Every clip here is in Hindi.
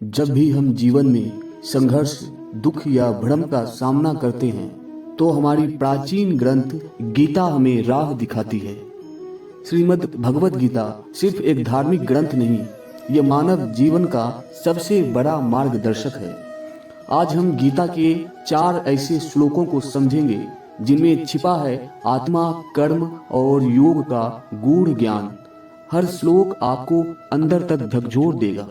जब भी हम जीवन में संघर्ष, दुख या भ्रम का सामना करते हैं तो हमारी प्राचीन ग्रंथ गीता हमें राह दिखाती है। श्रीमद् भगवत गीता सिर्फ एक धार्मिक ग्रंथ नहीं, ये मानव जीवन का सबसे बड़ा मार्गदर्शक है। आज हम गीता के 4 ऐसे श्लोकों को समझेंगे जिनमें छिपा है आत्मा, कर्म और योग का गूढ़ ज्ञान। हर श्लोक आपको अंदर तक झकझोर देगा,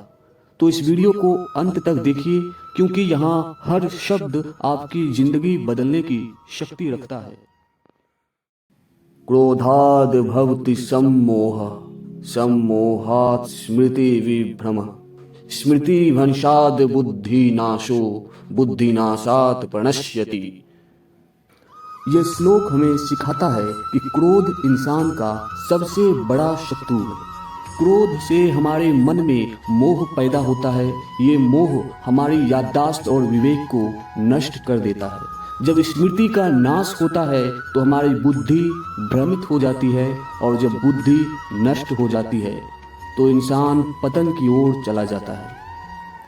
तो इस वीडियो को अंत तक देखिए क्योंकि यहाँ हर शब्द आपकी जिंदगी बदलने की शक्ति रखता है। क्रोधाद भवति सम्मोह, सम्मोहात् स्मृति विभ्रम, स्मृति भंशाद बुद्धि नाशो, बुद्धि नाशात् प्रणश्यति। यह श्लोक हमें सिखाता है कि क्रोध इंसान का सबसे बड़ा शत्रु है। क्रोध से हमारे मन में मोह पैदा होता है। ये मोह हमारी याददाश्त और विवेक को नष्ट कर देता है। जब स्मृति का नाश होता है तो हमारी बुद्धि भ्रमित हो जाती है, और जब बुद्धि नष्ट हो जाती है तो इंसान पतन की ओर चला जाता है।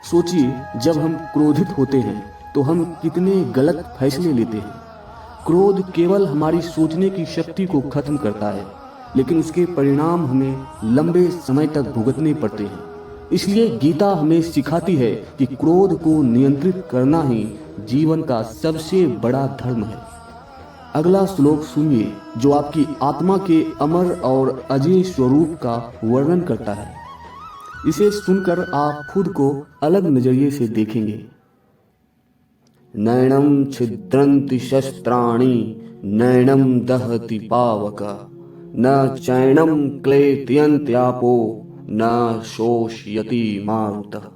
सोचिए, जब हम क्रोधित होते हैं तो हम कितने गलत फैसले लेते हैं। क्रोध केवल हमारी सोचने की शक्ति को खत्म करता है, लेकिन उसके परिणाम हमें लंबे समय तक भुगतने पड़ते हैं। इसलिए गीता हमें सिखाती है कि क्रोध को नियंत्रित करना ही जीवन का सबसे बड़ा धर्म है। अगला श्लोक सुनिए जो आपकी आत्मा के अमर और अजय स्वरूप का वर्णन करता है। इसे सुनकर आप खुद को अलग नजरिए से देखेंगे। नैनम छिद्रन्ति शस्त्राणि, नैनम दहति पावका, न चैनम क्लेत्यन्त्यापो, न शोषयति मारुतः।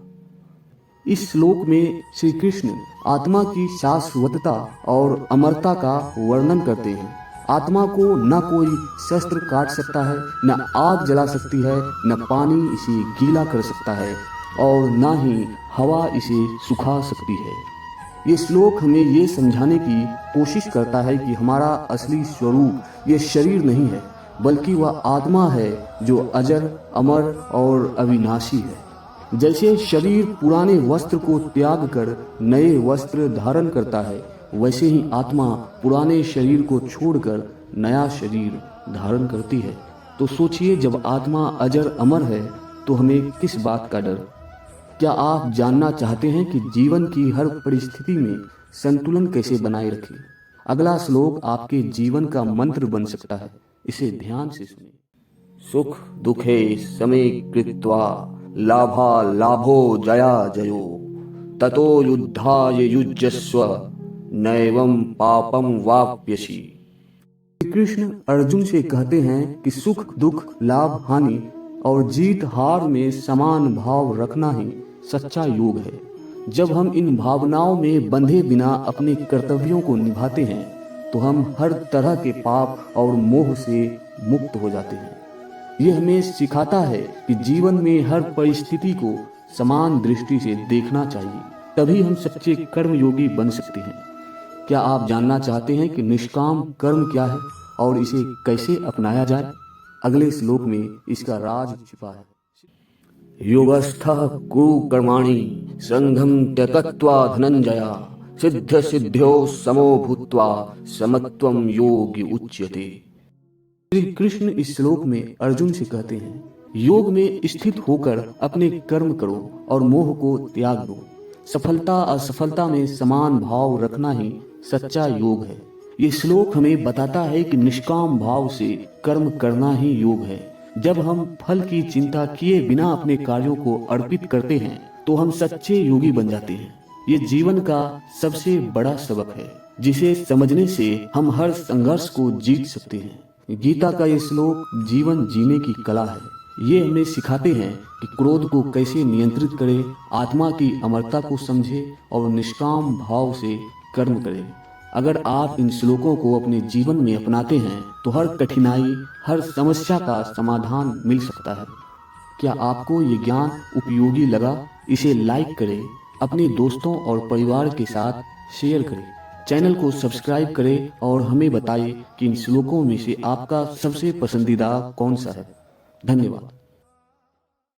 इस श्लोक में श्री कृष्ण आत्मा की शाश्वतता और अमरता का वर्णन करते हैं। आत्मा को न कोई शस्त्र काट सकता है, न आग जला सकती है, न पानी इसे गीला कर सकता है, और न ही हवा इसे सुखा सकती है। ये श्लोक हमें ये समझाने की कोशिश करता है कि हमारा असली स्वरूप ये शरीर नहीं है, बल्कि वह आत्मा है जो अजर, अमर और अविनाशी है। जैसे शरीर पुराने वस्त्र को त्याग कर नए वस्त्र धारण करता है, वैसे ही आत्मा पुराने शरीर को छोड़कर नया शरीर धारण करती है। तो सोचिए, जब आत्मा अजर अमर है तो हमें किस बात का डर? क्या आप जानना चाहते हैं कि जीवन की हर परिस्थिति में संतुलन कैसे बनाए रखें? अगला श्लोक आपके जीवन का मंत्र बन सकता है। इसे ध्यान से सुनिए। सुख दुखे समे कृत्वा, लाभा लाभो जया जयो, ततो युद्धाय युज्यस्व, नैवं पापम वाप्यसि। कृष्ण अर्जुन से कहते हैं कि सुख दुख, लाभ हानि और जीत हार में समान भाव रखना ही सच्चा योग है। जब हम इन भावनाओं में बंधे बिना अपने कर्तव्यों को निभाते हैं तो हम हर तरह के पाप और मोह से मुक्त हो जाते हैं। ये हमें सिखाता है कि जीवन में हर परिस्थिति को समान दृष्टि से देखना चाहिए, तभी हम सच्चे कर्मयोगी बन सकते हैं। क्या आप जानना चाहते हैं कि निष्काम कर्म क्या है और इसे कैसे अपनाया जाए? अगले श्लोक में इसका राज छिपा है। योगस्थः कुरु कर्माणि, संघं त्यक्त्वा धनंजया, सिद्ध सिद्ध्यो समो भूत्वा, समत्वं योगी उच्यते। श्री कृष्ण इस श्लोक में अर्जुन से कहते हैं, योग में स्थित होकर अपने कर्म करो और मोह को त्याग दो। सफलता असफलता में समान भाव रखना ही सच्चा योग है। ये श्लोक हमें बताता है कि निष्काम भाव से कर्म करना ही योग है। जब हम फल की चिंता किए बिना अपने कार्यों को अर्पित करते हैं तो हम सच्चे योगी बन जाते हैं। ये जीवन का सबसे बड़ा सबक है, जिसे समझने से हम हर संघर्ष को जीत सकते हैं। गीता का ये श्लोक जीवन जीने की कला है। ये हमें सिखाते हैं कि क्रोध को कैसे नियंत्रित करें, आत्मा की अमरता को समझे और निष्काम भाव से कर्म करें। अगर आप इन श्लोकों को अपने जीवन में अपनाते हैं तो हर कठिनाई, हर समस्या का समाधान मिल सकता है। क्या आपको ये ज्ञान उपयोगी लगा? इसे लाइक करें, अपने दोस्तों और परिवार के साथ शेयर करें, चैनल को सब्सक्राइब करें और हमें बताइए कि इन श्लोकों में से आपका सबसे पसंदीदा कौन सा है। धन्यवाद।